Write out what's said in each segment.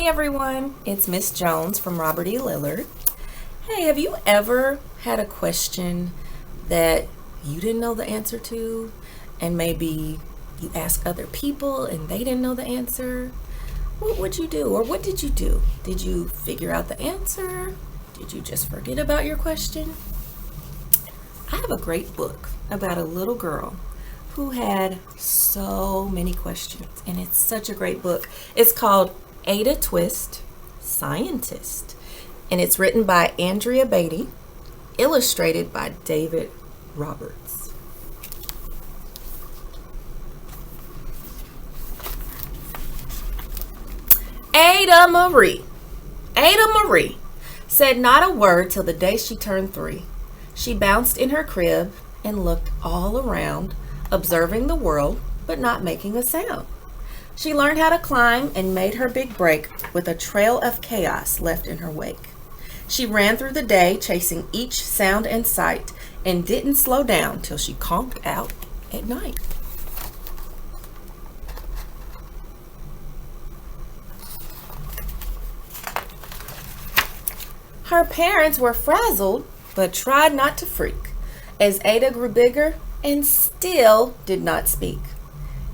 Hey everyone, it's Miss Jones from Robert E. Lillard. Hey, have you ever had a question that you didn't know the answer to, and maybe you ask other people and they didn't know the answer? What would you do, or what did you do? Did you figure out the answer? Did you just forget about your question? I have a great book about a little girl who had so many questions, and it's such a great book. It's called Ada Twist, Scientist, and it's written by Andrea Beaty, illustrated by David Roberts. Ada Marie said not a word till the day she turned 3. She bounced in her crib and looked all around, observing the world, but not making a sound. She learned how to climb and made her big break with a trail of chaos left in her wake. She ran through the day, chasing each sound and sight, and didn't slow down till she conked out at night. Her parents were frazzled, but tried not to freak, as Ada grew bigger and still did not speak.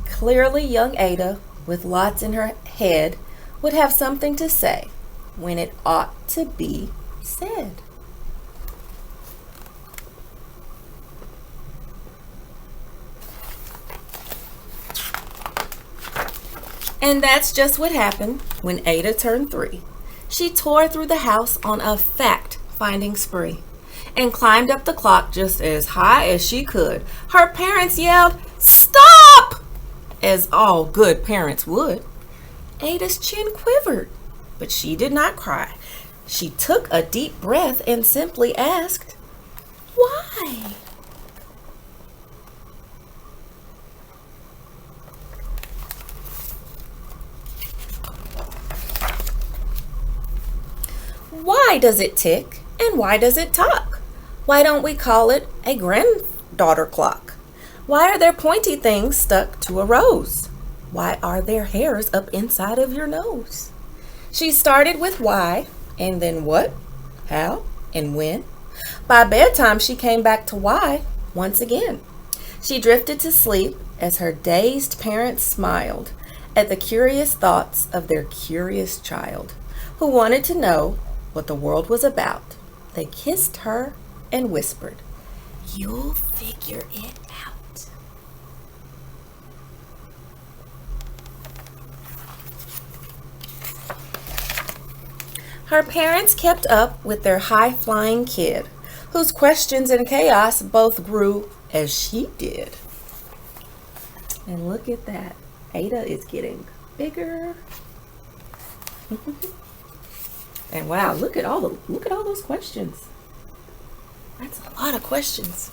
Clearly, young Ada, with lots in her head, would have something to say when it ought to be said. And that's just what happened when Ada turned 3. She tore through the house on a fact-finding spree and climbed up the clock just as high as she could. Her parents yelled, "Stop!" as all good parents would. Ada's chin quivered, but she did not cry. She took a deep breath and simply asked, "Why?" Why does it tick and why does it talk? Why don't we call it a granddaughter clock? Why are there pointy things stuck to a rose? Why are there hairs up inside of your nose? She started with why, and then what, how, and when. By bedtime, she came back to why once again. She drifted to sleep as her dazed parents smiled at the curious thoughts of their curious child, who wanted to know what the world was about. They kissed her and whispered, "You'll figure it out." Her parents kept up with their high-flying kid, whose questions and chaos both grew as she did. And look at that. Ada is getting bigger. And wow, look at all those questions. That's a lot of questions.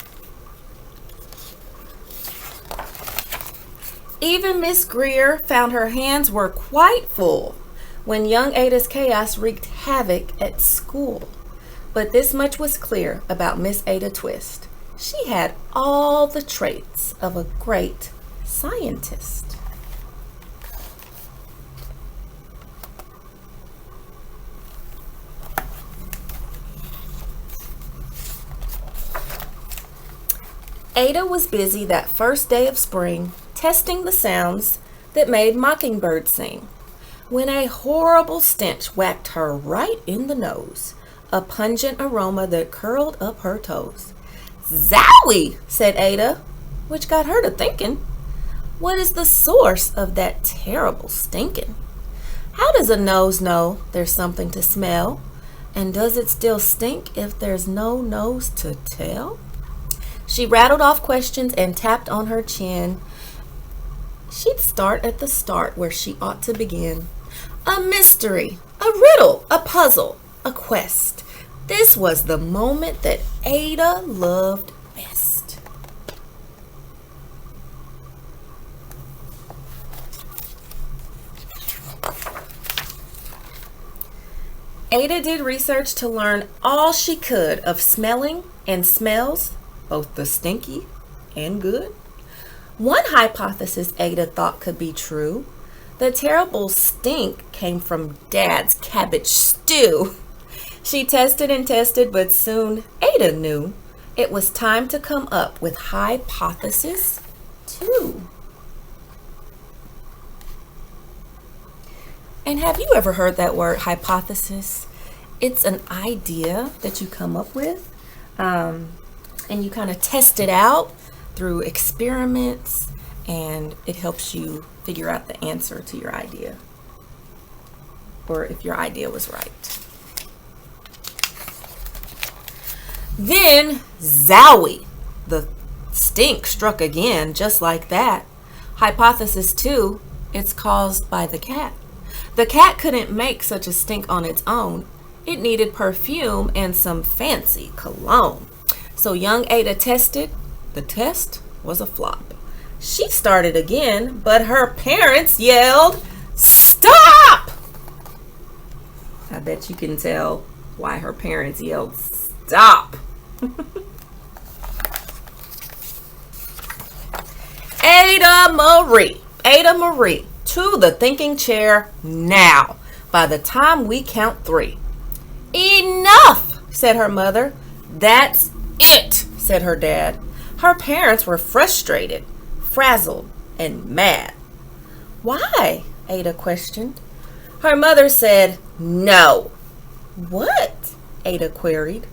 Even Miss Greer found her hands were quite full when young Ada's chaos wreaked havoc at school. But this much was clear about Miss Ada Twist. She had all the traits of a great scientist. Ada was busy that first day of spring testing the sounds that made mockingbirds sing, when a horrible stench whacked her right in the nose, a pungent aroma that curled up her toes. "Zowie!" said Ada, which got her to thinking, what is the source of that terrible stinking? How does a nose know there's something to smell? And does it still stink if there's no nose to tell? She rattled off questions and tapped on her chin. She'd start at the start where she ought to begin. A mystery, a riddle, a puzzle, a quest. This was the moment that Ada loved best. Ada did research to learn all she could of smelling and smells, both the stinky and good. One hypothesis Ada thought could be true. The terrible stink came from Dad's cabbage stew. She tested and tested, but soon Ada knew it was time to come up with hypothesis 2. And have you ever heard that word, hypothesis? It's an idea that you come up with, and you kind of test it out through experiments, and it helps you figure out the answer to your idea, or if your idea was right. Then, zowie! The stink struck again, just like that. Hypothesis 2, it's caused by the cat. The cat couldn't make such a stink on its own. It needed perfume and some fancy cologne. So young Ada tested. The test was a flop. She started again, but her parents yelled, "Stop!" I bet you can tell why her parents yelled, "Stop!" Ada Marie, to the thinking chair now. By the time we count 3. "Enough!" said her mother. "That's it," said her dad. Her parents were frustrated, frazzled, and mad. "Why?" Ada questioned. Her mother said, "No." "What?" Ada queried.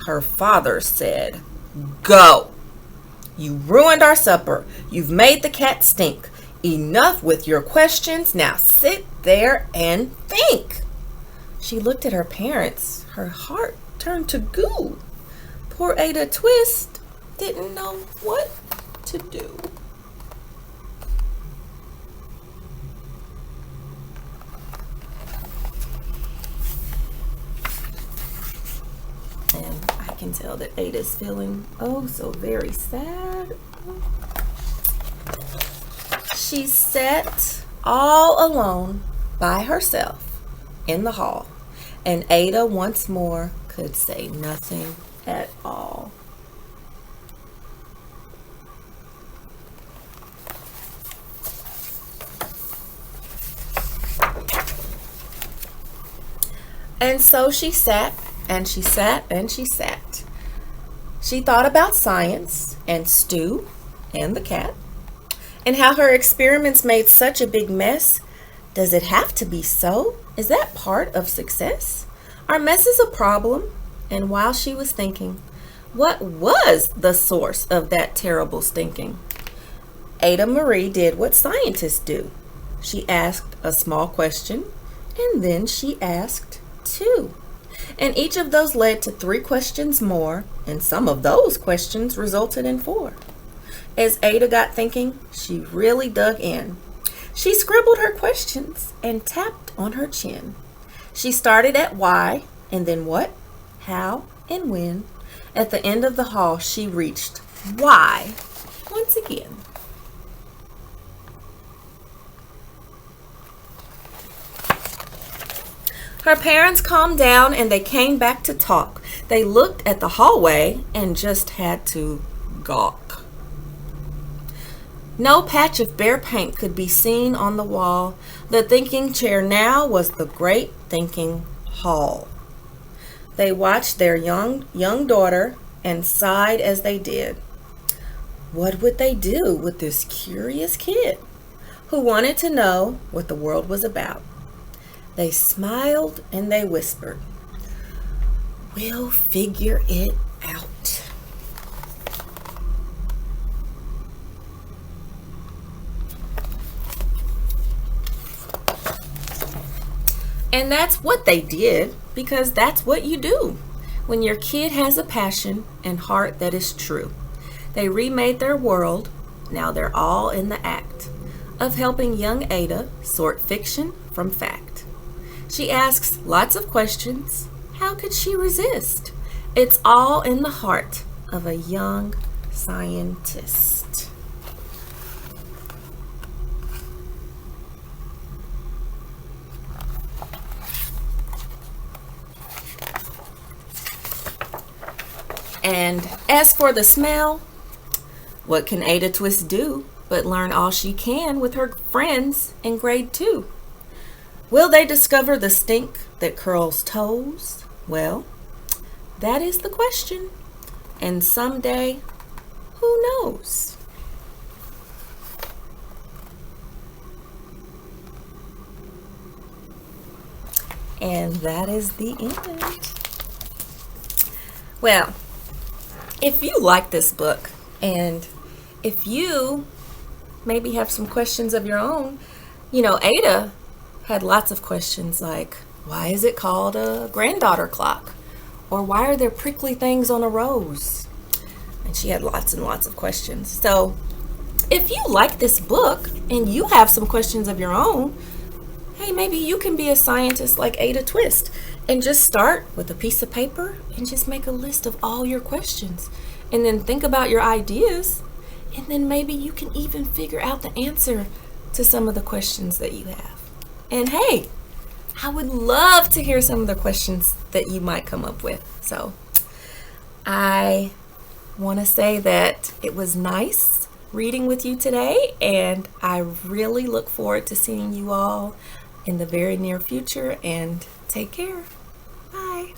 Her father said, "Go. You ruined our supper. You've made the cat stink. Enough with your questions. Now sit there and think." She looked at her parents. Her heart turned to goo. Poor Ada Twist didn't know what to do. And I can tell that Ada's feeling oh so very sad. She sat all alone by herself in the hall, and Ada once more could say nothing at all. And so she sat, and she sat, and she sat. She thought about science, and Stu, and the cat, and how her experiments made such a big mess. Does it have to be so? Is that part of success? Are messes a problem? And while she was thinking, what was the source of that terrible stinking? Ada Marie did what scientists do. She asked a small question, and then she asked 2. And each of those led to 3 questions more, and some of those questions resulted in 4. As Ada got thinking, she really dug in. She scribbled her questions and tapped on her chin. She started at why, and then what, how, and when. At the end of the hall, she reached why once again. Her parents calmed down and they came back to talk. They looked at the hallway and just had to gawk. No patch of bare paint could be seen on the wall. The thinking chair now was the great thinking hall. They watched their young daughter and sighed as they did. What would they do with this curious kid who wanted to know what the world was about? They smiled and they whispered, "We'll figure it out." And that's what they did, because that's what you do when your kid has a passion and heart that is true. They remade their world. Now they're all in the act of helping young Ada sort fiction from fact. She asks lots of questions. How could she resist? It's all in the heart of a young scientist. And as for the smell, what can Ada Twist do but learn all she can with her friends in grade 2. Will they discover the stink that curls toes? Well, that is the question. And someday, who knows? And that is the end. Well, if you like this book and if you maybe have some questions of your own, Ada had lots of questions like, why is it called a granddaughter clock? Or why are there prickly things on a rose? And she had lots and lots of questions. So if you like this book and you have some questions of your own, hey, maybe you can be a scientist like Ada Twist and just start with a piece of paper and just make a list of all your questions and then think about your ideas, and then maybe you can even figure out the answer to some of the questions that you have. And hey, I would love to hear some of the questions that you might come up with. So I want to say that it was nice reading with you today, and I really look forward to seeing you all in the very near future, and take care. Bye.